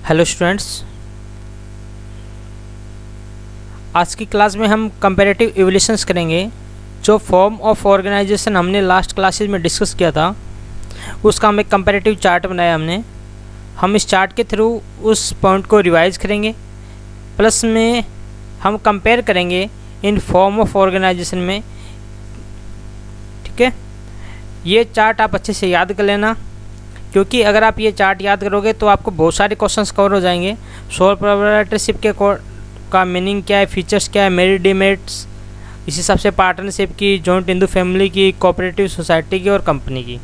Hello students, आज की class में हम कंपैरेटिव इवोल्यूशंस करेंगे। जो फॉर्म ऑफ ऑर्गेनाइजेशन हमने लास्ट क्लासेस में डिस्कस किया था, उसका हम एक कंपैरेटिव चार्ट बनाया हमने। हम इस चार्ट के थ्रू उस पॉइंट को रिवाइज करेंगे, प्लस में हम कंपेयर करेंगे इन फॉर्म ऑफ ऑर्गेनाइजेशन में। ठीक है, ये चार्ट आप अच्छे से याद कर लेना, क्योंकि अगर आप ये चार्ट याद करोगे तो आपको बहुत सारे क्वेश्चंस कवर हो जाएंगे। सोल प्रोप्राइटरशिप के का मीनिंग क्या है, फीचर्स क्या है, मेरिट डिमेरिट्स, इस हिसाब से पार्टनरशिप की, जॉइंट हिंदू फैमिली की, कोऑपरेटिव सोसाइटी की और कंपनी की।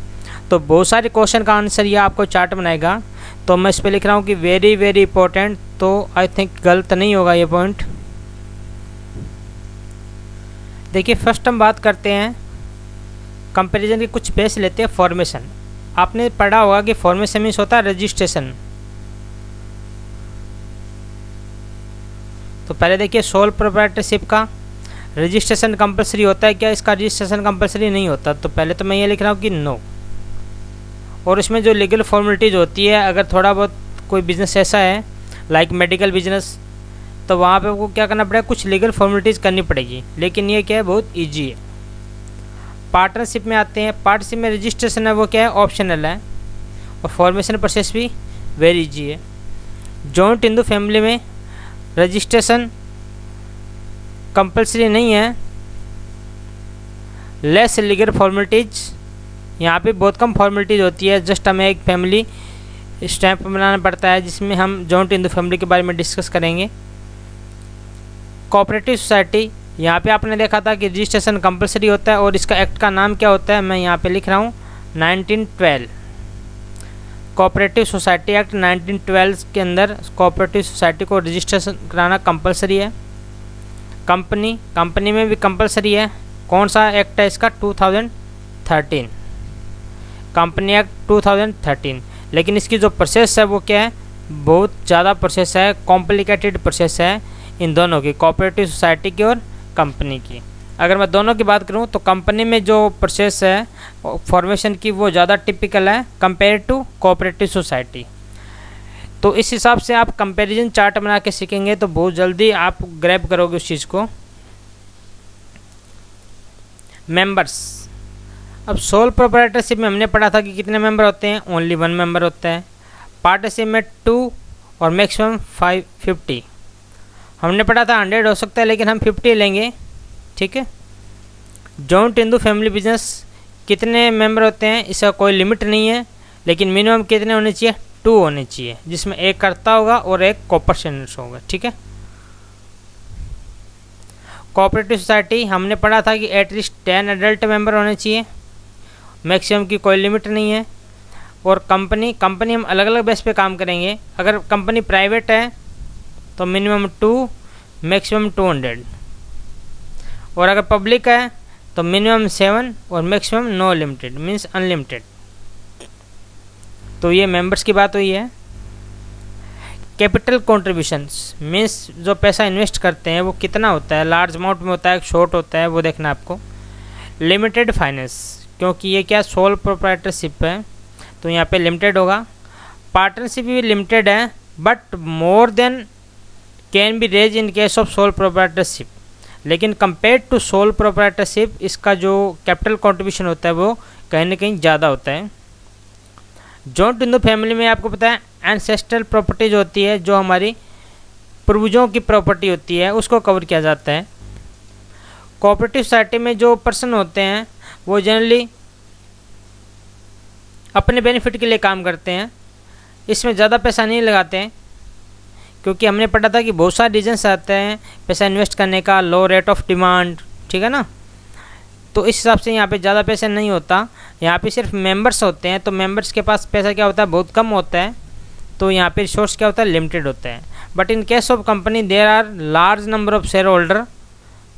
तो बहुत सारे क्वेश्चन का आंसर ये आपको चार्ट बनाएगा। तो मैं इस पर लिख रहा हूँ कि वेरी वेरी इंपॉर्टेंट। तो आई थिंक गलत नहीं होगा ये पॉइंट। देखिए, फर्स्ट हम बात करते हैं कंपैरिजन के कुछ बेस लेते हैं। फॉर्मेशन आपने पढ़ा होगा कि फॉर्मेशन मीन्स होता है रजिस्ट्रेशन। तो पहले देखिए, सोल प्रोप्राइटरशिप का रजिस्ट्रेशन कंपलसरी होता है क्या? इसका रजिस्ट्रेशन कंपलसरी नहीं होता। तो पहले तो मैं ये लिख रहा हूँ कि नो। और इसमें जो लीगल फॉर्मेलिटीज़ होती है, अगर थोड़ा बहुत कोई बिजनेस ऐसा है लाइक मेडिकल बिजनेस, तो वहाँ पे आपको क्या करना पड़ेगा, कुछ लीगल फॉर्मेलिटीज़ करनी पड़ेगी। लेकिन ये क्या है, बहुत ईजी है। पार्टनरशिप में आते हैं। पार्टनरशिप में रजिस्ट्रेशन है वो क्या है, ऑप्शनल है, और फॉर्मेशन प्रोसेस भी वेरी इजी है। जॉइंट हिंदू फैमिली में रजिस्ट्रेशन कंपलसरी नहीं है, लेस लीगल फॉर्मेलिटीज़, यहाँ पे बहुत कम फॉर्मेलिटीज़ होती है। जस्ट हमें एक फैमिली स्टैम्प बनाना पड़ता है, जिसमें हम जॉइंट हिंदू फैमिली के बारे में डिस्कस करेंगे। कोऑपरेटिव सोसाइटी, यहाँ पे आपने देखा था कि रजिस्ट्रेशन कंपलसरी होता है, और इसका एक्ट का नाम क्या होता है, मैं यहाँ पे लिख रहा हूँ 1912। कोऑपरेटिव सोसाइटी एक्ट 1912 के अंदर कोऑपरेटिव सोसाइटी को रजिस्ट्रेशन कराना कंपलसरी है। कंपनी में भी कंपलसरी है। कौन सा एक्ट है इसका? 2013, कंपनी एक्ट 2013। लेकिन इसकी जो प्रोसेस है वो क्या है, बहुत ज़्यादा प्रोसेस है, कॉम्प्लिकेटेड प्रोसेस है इन दोनों की, कोऑपरेटिव सोसाइटी की और कंपनी की। अगर मैं दोनों की बात करूं तो कंपनी में जो प्रोसेस है फॉर्मेशन की वो ज़्यादा टिपिकल है कंपेयर टू कोऑपरेटिव सोसाइटी। तो इस हिसाब से आप कंपैरिजन चार्ट बना के सीखेंगे तो बहुत जल्दी आप ग्रैब करोगे उस चीज़ को। मेंबर्स, अब सोल प्रोप्राइटरशिप में हमने पढ़ा था कि कितने मेंबर होते हैं, ओनली 1 मेंबर होता है। पार्टनरशिप में 2 और मैक्सिमम 50। हमने पढ़ा था 100 हो सकता है, लेकिन हम 50 लेंगे। ठीक है। जॉइंट हिंदू फैमिली बिजनेस कितने मेंबर होते हैं, इसका कोई लिमिट नहीं है, लेकिन मिनिमम कितने होने चाहिए, 2 होने चाहिए, जिसमें एक कर्ता होगा और एक कोऑपरेशनर्स होगा। ठीक है। कोऑपरेटिव सोसाइटी हमने पढ़ा था कि एटलीस्ट 10 एडल्ट मेंबर होने चाहिए, मैक्सिमम की कोई लिमिट नहीं है। और कंपनी हम अलग अलग बेस पे काम करेंगे। अगर कंपनी प्राइवेट है तो मिनिमम 2, मैक्सिमम 200, और अगर पब्लिक है तो मिनिमम 7 और maximum no limited means unlimited. तो ये मेंबर्स की बात हुई है। कैपिटल कंट्रीब्यूशंस मीन्स जो पैसा इन्वेस्ट करते हैं वो कितना होता है, लार्ज अमाउंट में होता है, शॉर्ट होता है, वो देखना आपको। लिमिटेड फाइनेंस, क्योंकि ये क्या सोल प्रोप्राइटरशिप है तो यहाँ पे लिमिटेड होगा। पार्टनरशिप भी लिमिटेड है, but more than can be raise in case of sole proprietorship. लेकिन कंपेयर टू सोल प्रोप्राइटरशिप इसका जो कैपिटल कंट्रीब्यूशन होता है वो कहीं ना कहीं ज़्यादा होता है। जॉइंट हिंदू फैमिली में आपको पता है एंसेस्ट्रल प्रॉपर्टीज होती है, जो हमारी पूर्वजों की प्रॉपर्टी होती है, उसको कवर किया जाता है। कोऑपरेटिव सोसाइटी में जो पर्सन होते हैं वो जनरली अपने बेनिफिट के लिए काम करते हैं, इसमें ज़्यादा पैसा नहीं लगाते हैं, क्योंकि हमने पढ़ा था कि बहुत सारे रीजन्स आते हैं पैसा इन्वेस्ट करने का, लो रेट ऑफ डिमांड। ठीक है ना। तो इस हिसाब से यहाँ पे ज़्यादा पैसा नहीं होता, यहाँ पे सिर्फ मेंबर्स होते हैं। तो मेंबर्स के पास पैसा क्या होता है, बहुत कम होता है, तो यहाँ पे रिसोर्स क्या होता है, लिमिटेड होता है। But in case of company there are large number of share holder.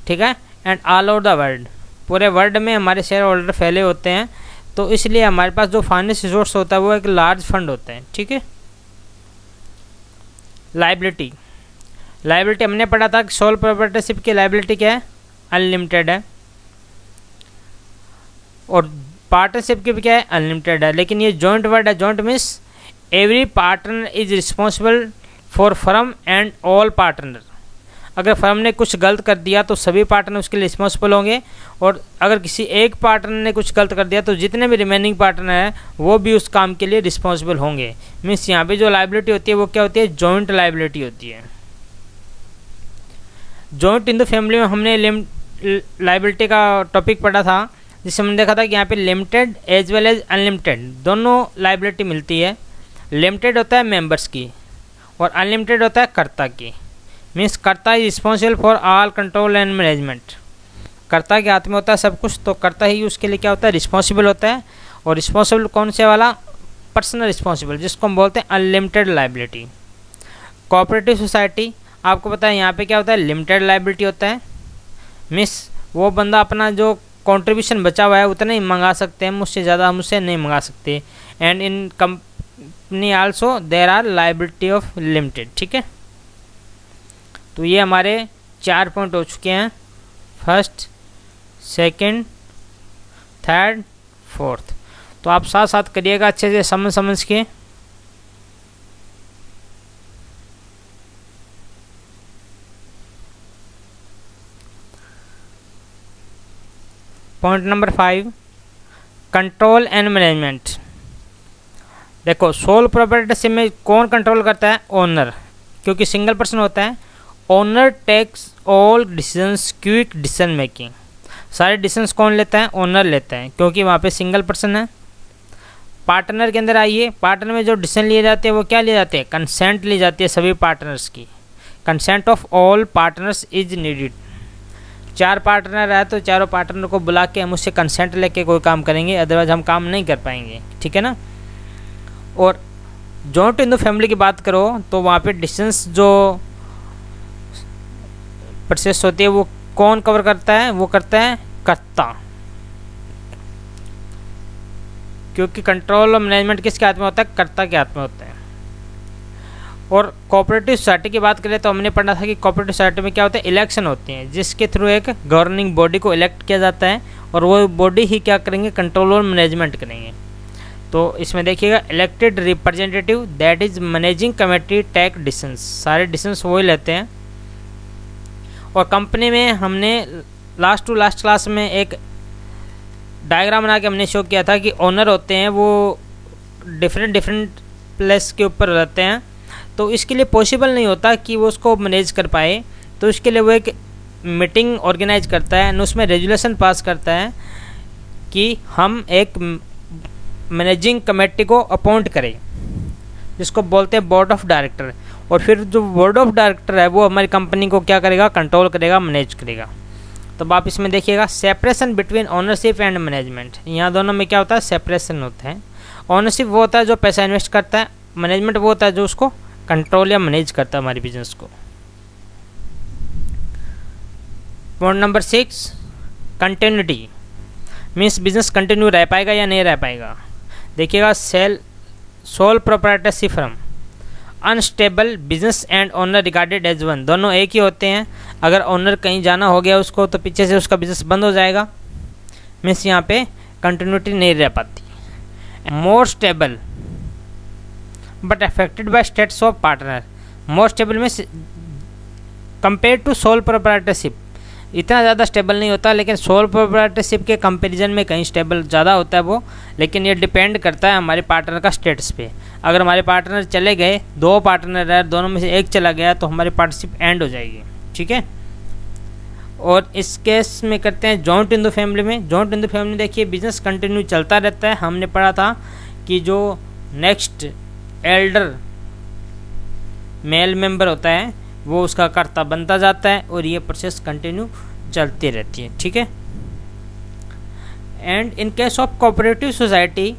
ठीक है। And all over the world, पूरे वर्ल्ड में हमारे शेयर होल्डर फैले होते हैं, तो इसलिए हमारे पास जो फाइनेंस रिसोर्स होता है वो एक लार्ज फंड होता है। ठीक है। लाइबिलिटी हमने पढ़ा था कि सोल प्रोप्राइटरशिप की लाइबिलिटी क्या है, अनलिमिटेड है, और पार्टनरशिप की भी क्या है, अनलिमिटेड है। लेकिन ये जॉइंट वर्ड है, joint means every partner is responsible for firm and all partner. अगर फर्म ने कुछ गलत कर दिया तो सभी पार्टनर उसके लिए रिस्पॉन्सिबल होंगे, और अगर किसी एक पार्टनर ने कुछ गलत कर दिया तो जितने भी रिमेनिंग पार्टनर हैं वो भी उस काम के लिए रिस्पॉन्सिबल होंगे। मीन्स यहाँ पे जो लाइबिलिटी होती है वो क्या होती है, जॉइंट लाइबिलिटी होती है। जॉइंट इन द फैमिली में हमने लाइबिलिटी का टॉपिक पढ़ा था, जिससे हमने देखा था कि यहाँ पे limited as well as unlimited दोनों लाइबिलिटी मिलती है। लिमिटेड होता है मेंबर्स की और अनलिमिटेड होता है कर्ता की। मीन्स कर्ता is responsible for all control and management. कर्ता के हाथ में होता है सब कुछ, तो कर्ता ही उसके लिए क्या होता है, रिस्पॉन्सिबल होता है। और रिस्पॉन्सिबल कौन से वाला, पर्सनल रिस्पॉन्सिबल, जिसको हम बोलते हैं अनलिमिटेड लाइबिलिटी। कोऑपरेटिव सोसाइटी आपको पता है यहाँ पे क्या होता है, लिमिटेड लाइबिलिटी होता है। मीन्स वो बंदा अपना जो कंट्रीब्यूशन बचा हुआ है उतना ही मंगा सकते हैं, मुझसे ज़्यादा हम उससे नहीं मंगा सकते। And in company also there are liability of limited. ठीक है, तो ये हमारे 4 पॉइंट हो चुके हैं, फर्स्ट, सेकंड, थर्ड, फोर्थ। तो आप साथ साथ करिएगा अच्छे से समझ के। Point number 5, control and management. देखो, सोल प्रोप्राइटरशिप में कौन कंट्रोल करता है, ओनर, क्योंकि सिंगल पर्सन होता है। Owner takes all decisions, quick decision making. सारे डिसीजंस कौन लेता है, ओनर लेता है, क्योंकि वहाँ पे सिंगल पर्सन है। पार्टनर के अंदर आइए, पार्टनर में जो डिसीजन लिए जाते हैं वो क्या लिए जाते हैं, कंसेंट ली जाती है सभी पार्टनर्स की। Consent of all partners is needed. 4 partner है तो चारों पार्टनर को बुला के हम उससे कंसेंट लेके कोई काम करेंगे, अदरवाइज हम काम नहीं कर पाएंगे। ठीक है ना। और जॉइंट इन द फैमिली की बात करो तो वहाँ पे डिसीजंस जो प्रोसेस होती है वो कौन कवर करता है, वो करता है कर्ता, क्योंकि कंट्रोल और मैनेजमेंट किसके हाथ में होता है, कर्ता के हाथ में होता है। और कोऑपरेटिव सोसाइटी की बात करें तो हमने पढ़ा था कि कोऑपरेटिव सोसाइटी में क्या होता है, इलेक्शन होते हैं, जिसके थ्रू एक गवर्निंग बॉडी को इलेक्ट किया जाता है, और वो बॉडी ही क्या करेंगे, कंट्रोल और मैनेजमेंट करेंगे। तो इसमें देखिएगा, elected representative that is managing committee take decisions, सारे डिसीजंस वही लेते हैं। और कंपनी में हमने लास्ट टू लास्ट क्लास में एक डायग्राम बना के हमने शो किया था कि ओनर होते हैं वो डिफरेंट प्लेस के ऊपर रहते हैं, तो इसके लिए पॉसिबल नहीं होता कि वो उसको मैनेज कर पाए। तो इसके लिए वो एक मीटिंग ऑर्गेनाइज करता है और उसमें रेजुलेशन पास करता है कि हम एक मैनेजिंग कमेटी को अपॉइंट करें, जिसको बोलते हैं बोर्ड ऑफ डायरेक्टर। और फिर जो बोर्ड ऑफ डायरेक्टर है वो हमारी कंपनी को क्या करेगा, कंट्रोल करेगा, मैनेज करेगा। तो आप इसमें देखिएगा, separation between ownership and management. यहाँ दोनों में क्या होता है, सेपरेशन होता है। ओनरशिप वो होता है जो पैसा इन्वेस्ट करता है, मैनेजमेंट वो होता है जो उसको कंट्रोल या मैनेज करता है हमारे बिजनेस को। Point number 6, continuity, means business continue रह पाएगा या नहीं रह पाएगा। देखिएगा, sole proprietorship firm, unstable business and owner regarded as one, दोनों एक ही होते हैं। अगर ओनर कहीं जाना हो गया उसको तो पीछे से उसका बिजनेस बंद हो जाएगा, मीन्स यहाँ पे कंटिन्यूटी नहीं रह पाती। More stable but affected by status of partner, more stable means compare to sole proprietorship इतना ज़्यादा स्टेबल नहीं होता, लेकिन सोल प्रोप्राइटरशिप के कंपैरिजन में कहीं स्टेबल ज़्यादा होता है वो। लेकिन ये डिपेंड करता है हमारे पार्टनर का स्टेटस पे। अगर हमारे पार्टनर चले गए, 2 पार्टनर है, दोनों में से एक चला गया तो हमारी पार्टनरशिप एंड हो जाएगी। ठीक है। और इस केस में करते हैं जॉइंट इन द फैमिली में। जॉइंट इन द फैमिली देखिए, बिजनेस कंटिन्यू चलता रहता है। हमने पढ़ा था कि जो नेक्स्ट एल्डर मेल मेंबर होता है वो उसका कर्ता बनता जाता है, और ये प्रोसेस कंटिन्यू चलती रहती है। ठीक है। And in case of cooperative society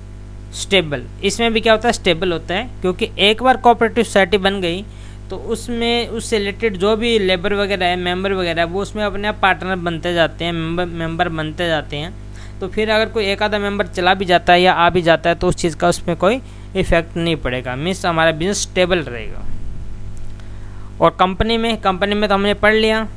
stable, इसमें भी क्या होता है, स्टेबल होता है, क्योंकि एक बार कोऑपरेटिव सोसाइटी बन गई तो उसमें उससे रिलेटेड जो भी लेबर वगैरह है, मेंबर वगैरह है, वो उसमें अपने आप पार्टनर बनते जाते हैं, मेंबर बनते जाते हैं। तो फिर अगर कोई एक आधा मेंबर चला भी जाता है या आ भी जाता है तो उस चीज़ का उसमें कोई इफेक्ट नहीं पड़ेगा, मीन्स हमारा बिजनेस स्टेबल रहेगा। और कंपनी में तो हमने पढ़ लिया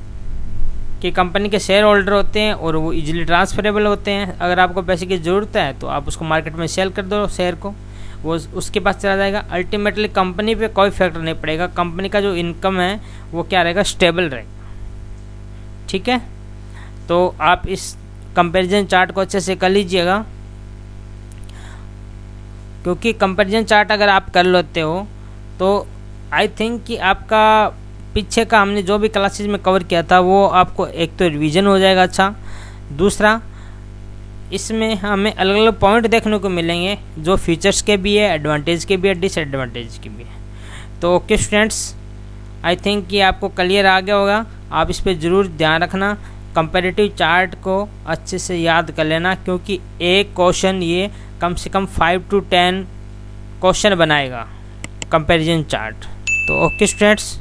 कि कंपनी के शेयर होल्डर होते हैं और वो इजीली ट्रांसफरेबल होते हैं। अगर आपको पैसे की ज़रूरत है तो आप उसको मार्केट में सेल कर दो शेयर को, वो उसके पास चला जाएगा। अल्टीमेटली कंपनी पे कोई फैक्टर नहीं पड़ेगा, कंपनी का जो इनकम है वो क्या रहेगा, स्टेबल रहेगा। ठीक है, तो आप इस कंपैरिजन चार्ट को अच्छे से कर लीजिएगा, क्योंकि कंपैरिजन चार्ट अगर आप कर लेते हो तो आई थिंक कि आपका पीछे का हमने जो भी क्लासेस में कवर किया था वो आपको एक तो रिवीजन हो जाएगा अच्छा, दूसरा इसमें हमें अलग अलग पॉइंट देखने को मिलेंगे जो फीचर्स के भी है, एडवांटेज के भी है, डिसएडवांटेज के भी है। तो ओके स्टूडेंट्स, आई थिंक कि आपको क्लियर आ गया होगा। आप इस पर ज़रूर ध्यान रखना, कंपैरेटिव चार्ट को अच्छे से याद कर लेना, क्योंकि एक क्वेश्चन ये कम से कम 5 to 10 क्वेश्चन बनाएगा कंपैरिजन चार्ट। तो ओके स्टूडेंट्स,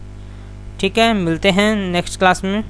ठीक है, मिलते हैं नेक्स्ट क्लास में।